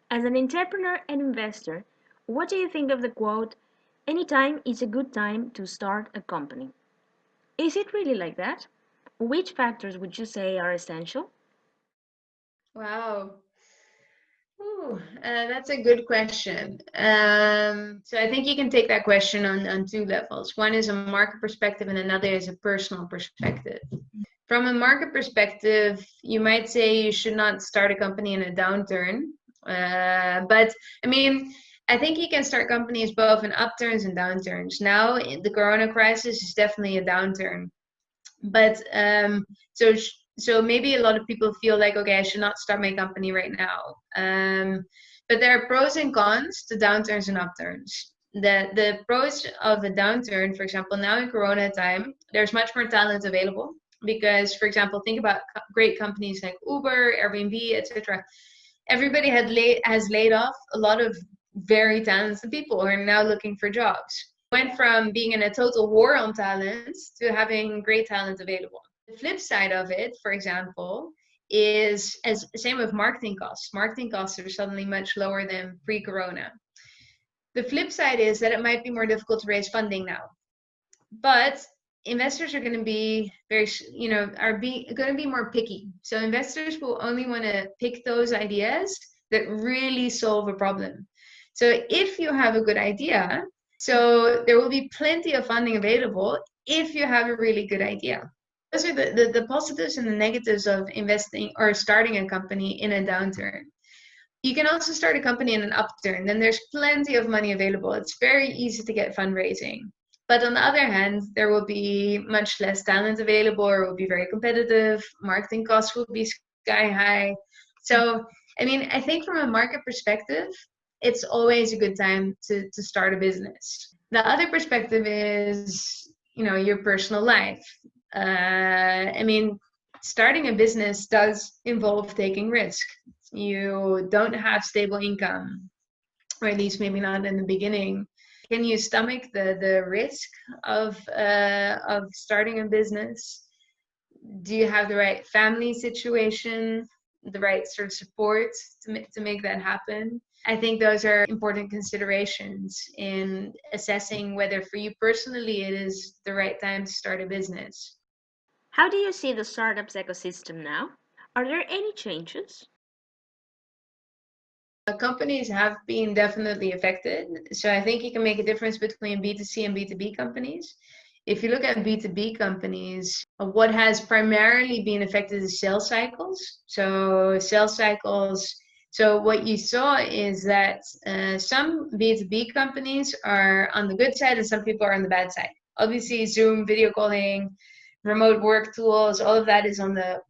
As an entrepreneur and investor, what do you think of the quote, anytime is a good time to start a company? Is it really like that? Which factors would you say are essential? Wow. Ooh, that's a good question. So I think you can take that question on two levels. One is a market perspective, and another is a personal perspective. From a market perspective, you might say you should not start a company in a downturn. But I mean, I think you can start companies both in upturns and downturns. Now, the Corona crisis is definitely a downturn. But so so maybe a lot of people feel like, okay, I should not start my company right now. But there are pros and cons to downturns and upturns. The pros of a downturn, for example, now in Corona time, there's much more talent available because, for example, think about great companies like Uber, Airbnb, etc. Everybody has laid off a lot of very talented people who are now looking for jobs. Went from being in a total war on talent to having great talent available. The flip side of it, for example, is as same with marketing costs. Marketing costs are suddenly much lower than pre-corona. The flip side is that it might be more difficult to raise funding now. But investors are going to be very, going to be more picky. So investors will only want to pick those ideas that really solve a problem. So if you have a good idea, so there will be plenty of funding available if you have a really good idea. Those are the positives and the negatives of investing or starting a company in a downturn. You can also start a company in an upturn, then there's plenty of money available. It's very easy to get fundraising. But on the other hand, there will be much less talent available, or it will be very competitive. Marketing costs will be sky high. So, I mean, I think from a market perspective, it's always a good time to start a business. The other perspective is, your personal life. I mean, starting a business does involve taking risk. You don't have stable income, or at least maybe not in the beginning. Can you stomach the risk of starting a business? Do you have the right family situation, the right sort of support to make that happen? I think those are important considerations in assessing whether for you personally it is the right time to start a business. How do you see the startups ecosystem now? Are there any changes? Companies have been definitely affected. So I think you can make a difference between B2C and B2B companies. If you look at B2B companies, what has primarily been affected is sales cycles. So sales cycles. So what you saw is that some B2B companies are on the good side and some people are on the bad side. Obviously, Zoom, video calling, remote work tools, all of that is on the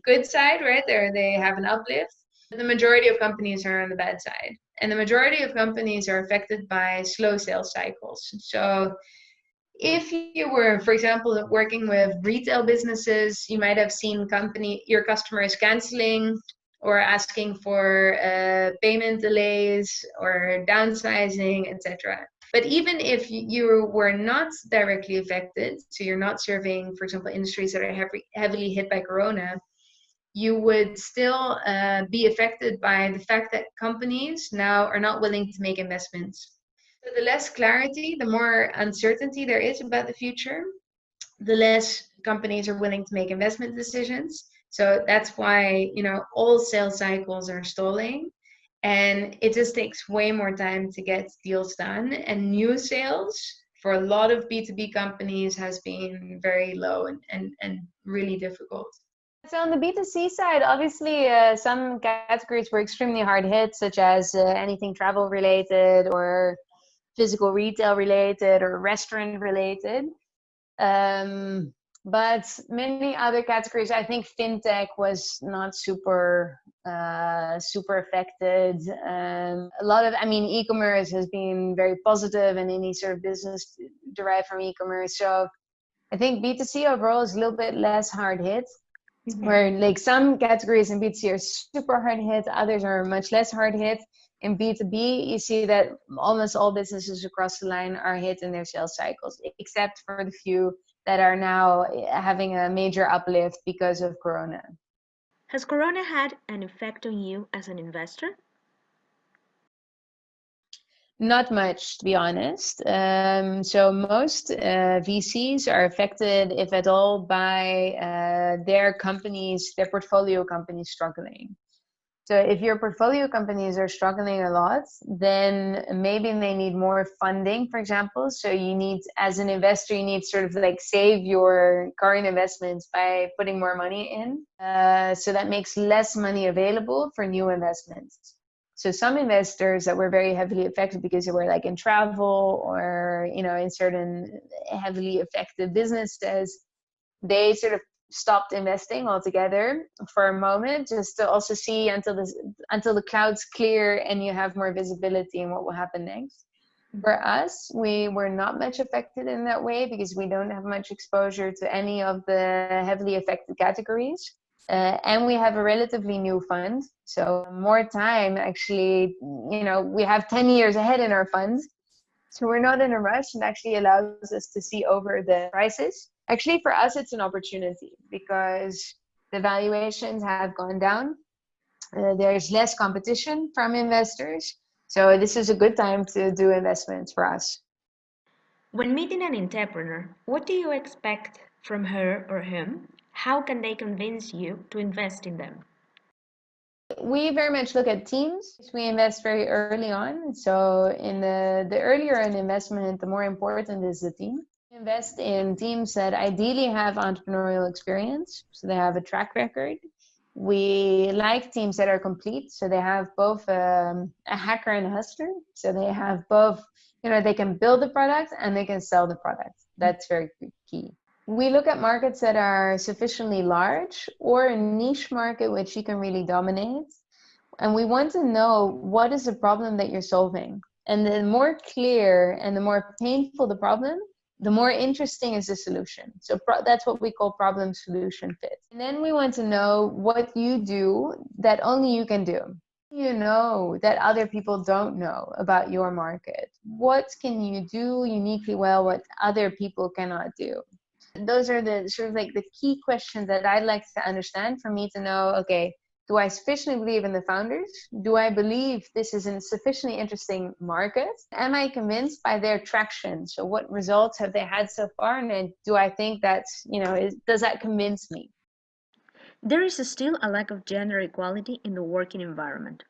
good side, right? There they have an uplift. The majority of companies are on the bad side. And the majority of companies are affected by slow sales cycles. So if you were, for example, working with retail businesses, you might have seen your customers canceling or asking for payment delays or downsizing, etc. But even if you were not directly affected, so you're not serving, for example, industries that are heavily hit by Corona, you would still be affected by the fact that companies now are not willing to make investments. So the less clarity, the more uncertainty there is about the future, the less companies are willing to make investment decisions. So that's why, all sales cycles are stalling, and it just takes way more time to get deals done. And new sales for a lot of B2B companies has been very low and really difficult. So on the B2C side, obviously, some categories were extremely hard hit, such as anything travel related or physical retail related or restaurant related. But many other categories, I think fintech was not super affected. A lot of, e-commerce has been very positive, and any sort of business derived from e-commerce. So I think B2C overall is a little bit less hard hit. Where like some categories in B2C are super hard hit, others are much less hard hit. In B2B, you see that almost all businesses across the line are hit in their sales cycles, except for the few that are now having a major uplift because of Corona. Has Corona had an effect on you as an investor? Not much, to be honest. So most VCs are affected, if at all, by their companies, their portfolio companies struggling. So if your portfolio companies are struggling a lot, then maybe they need more funding, for example. So you need, as an investor, you need sort of like save your current investments by putting more money in. So that makes less money available for new investments. So some investors that were very heavily affected because they were like in travel or, you know, in certain heavily affected businesses, they sort of stopped investing altogether for a moment, just to also see until the clouds clear and you have more visibility in what will happen next. For us, we were not much affected in that way because we don't have much exposure to any of the heavily affected categories. And we have a relatively new fund. So more time, actually, you know, we have 10 years ahead in our fund. So we're not in a rush, and actually allows us to see over the prices. Actually, for us, it's an opportunity because the valuations have gone down. There's less competition from investors. So this is a good time to do investments for us. When meeting an entrepreneur, what do you expect from her or him? How can they convince you to invest in them? We very much look at teams. We invest very early on. So in the earlier an investment, the more important is the team. We invest in teams that ideally have entrepreneurial experience, so they have a track record. We like teams that are complete, so they have both a hacker and a hustler. So they have both, you know, they can build the product and they can sell the product. That's very key. We look at markets that are sufficiently large or a niche market which you can really dominate. And we want to know what is the problem that you're solving. And the more clear and the more painful the problem, the more interesting is the solution. So that's what we call problem solution fit. And then we want to know what you do that only you can do. You know that other people don't know about your market. What can you do uniquely well what other people cannot do? Those are the sort of like the key questions that I'd like to understand for me to know, okay, do I sufficiently believe in the founders? Do I believe this is a sufficiently interesting market? Am I convinced by their traction? So what results have they had so far? And do I think that, you know, does that convince me? There is still a lack of gender equality in the working environment.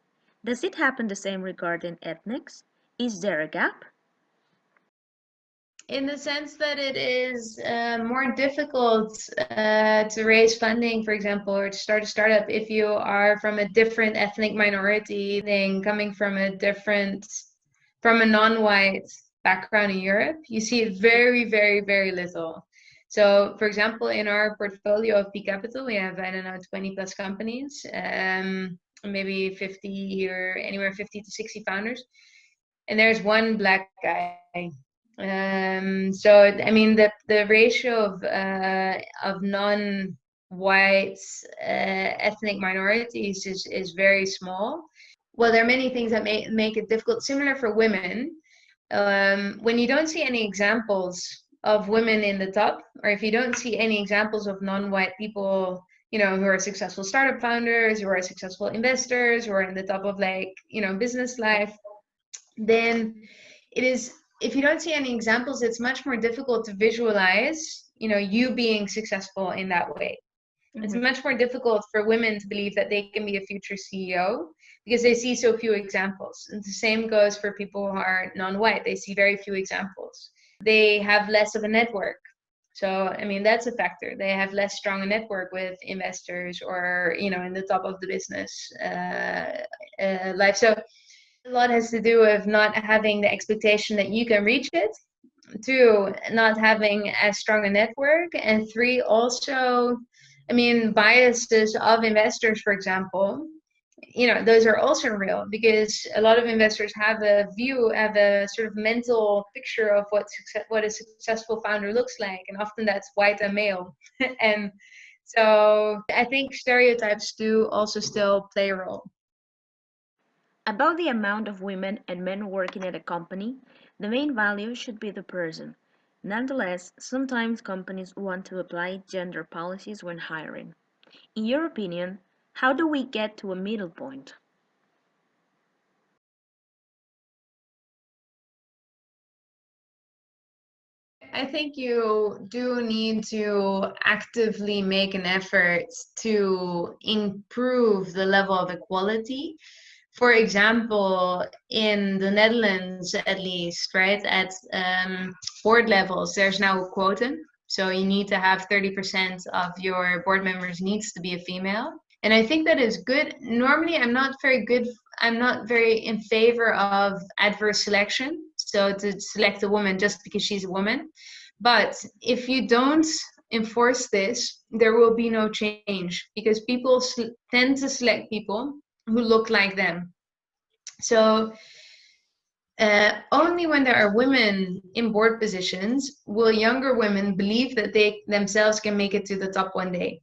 Does it happen the same regarding ethnics? Is there a gap? In the sense that it is more difficult to raise funding, for example, or to start a startup if you are from a different ethnic minority than coming from from a non-white background in Europe. You see it very, very, very little. So, for example, in our portfolio of P Capital, we have, I don't know, 20 plus companies, maybe 50 or anywhere 50 to 60 founders. And there's one black guy. So I mean the ratio of non-white ethnic minorities is very small. Well, there are many things that make it difficult. Similar for women, when you don't see any examples of women in the top, or if you don't see any examples of non-white people, you know, who are successful startup founders, who are successful investors, who are in the top of like, you know, business life, then it is, if you don't see any examples, it's much more difficult to visualize, you know, you being successful in that way. It's much more difficult for women to believe that they can be a future CEO because they see so few examples. And the same goes for people who are non-white. They see very few examples. They have less of a network. So, I mean, that's a factor. They have less strong a network with investors or, you know, in the top of the business life. So a lot has to do with not having the expectation that you can reach it. 2, not having as strong a network. And 3, also, I mean, biases of investors, for example, you know, those are also real because a lot of investors have a sort of mental picture of what a successful founder looks like. And often that's white and male. And so I think stereotypes do also still play a role. About the amount of women and men working at a company, the main value should be the person. Nonetheless, sometimes companies want to apply gender policies when hiring. In your opinion, how do we get to a middle point? I think you do need to actively make an effort to improve the level of equality. For example, in the Netherlands, at least, right, at board levels, there's now a quota. So you need to have 30% of your board members needs to be a female. And I think that is good. Normally, I'm not very in favor of adverse selection. So to select a woman just because she's a woman. But if you don't enforce this, there will be no change because people tend to select people who look like them. So only when there are women in board positions will younger women believe that they themselves can make it to the top one day.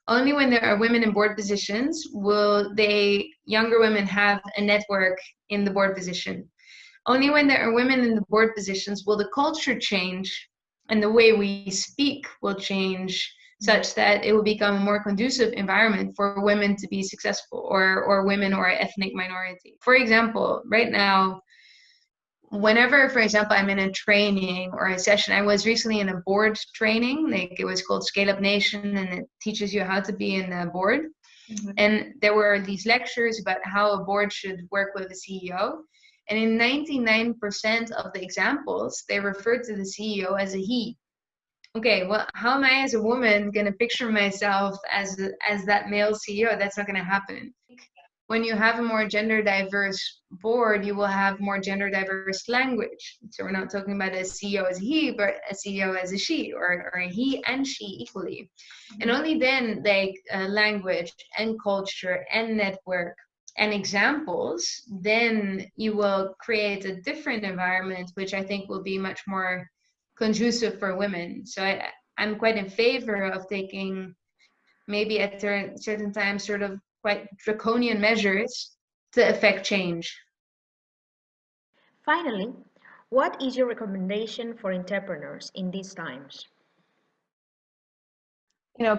Only when there are women in board positions will younger women have a network in the board position. Only when there are women in the board positions will the culture change and the way we speak will change such that it will become a more conducive environment for women to be successful or women or ethnic minority. For example, right now, whenever, for example, I'm in a training or a session, I was recently in a board training, like it was called Scale Up Nation, and it teaches you how to be in a board. Mm-hmm. And there were these lectures about how a board should work with a CEO. And in 99% of the examples, they referred to the CEO as a he. Okay, well, how am I as a woman going to picture myself as that male CEO? That's not going to happen. When you have a more gender diverse board, you will have more gender diverse language. So we're not talking about a CEO as a he, but a CEO as a she, or a he and she equally. Mm-hmm. And only then, like language and culture and network and examples, then you will create a different environment, which I think will be much more conducive for women. So I'm quite in favor of taking maybe at certain times sort of quite draconian measures to affect change. Finally, what is your recommendation for entrepreneurs in these times?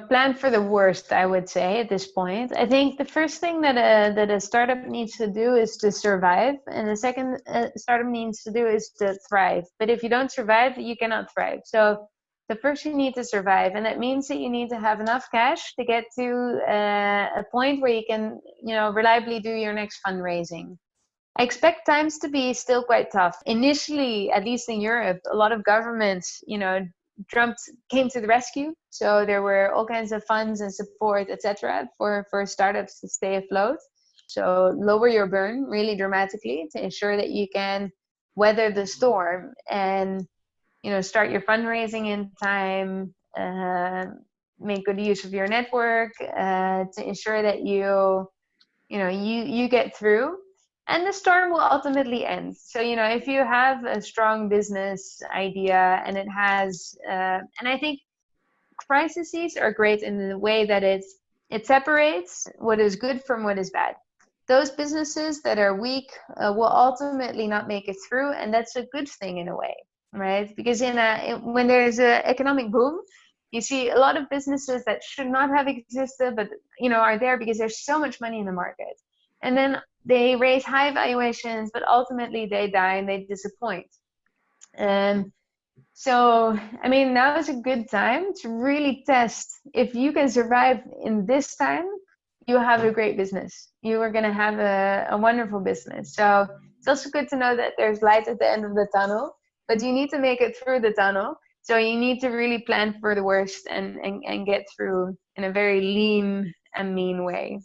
Plan for the worst, I would say at this point. I think the first thing that a startup needs to do is to survive, and the second startup needs to do is to thrive. But if you don't survive, you cannot thrive. So the first, you need to survive, and that means that you need to have enough cash to get to a point where you can, reliably do your next fundraising. I expect times to be still quite tough. Initially, at least in Europe, a lot of governments, came to the rescue. So there were all kinds of funds and support, etc., for startups to stay afloat. So lower your burn really dramatically to ensure that you can weather the storm and start your fundraising in time, make good use of your network to ensure that you get through. And the storm will ultimately end. So, if you have a strong business idea and it has, and I think crises are great in the way that it separates what is good from what is bad. Those businesses that are weak will ultimately not make it through. And that's a good thing in a way, right? Because when there's an economic boom, you see a lot of businesses that should not have existed, but, are there because there's so much money in the market. And then they raise high valuations, but ultimately they die and they disappoint. So, now is a good time to really test if you can survive in this time. You have a great business. You are going to have a wonderful business. So it's also good to know that there's light at the end of the tunnel, but you need to make it through the tunnel. So you need to really plan for the worst and get through in a very lean and mean way.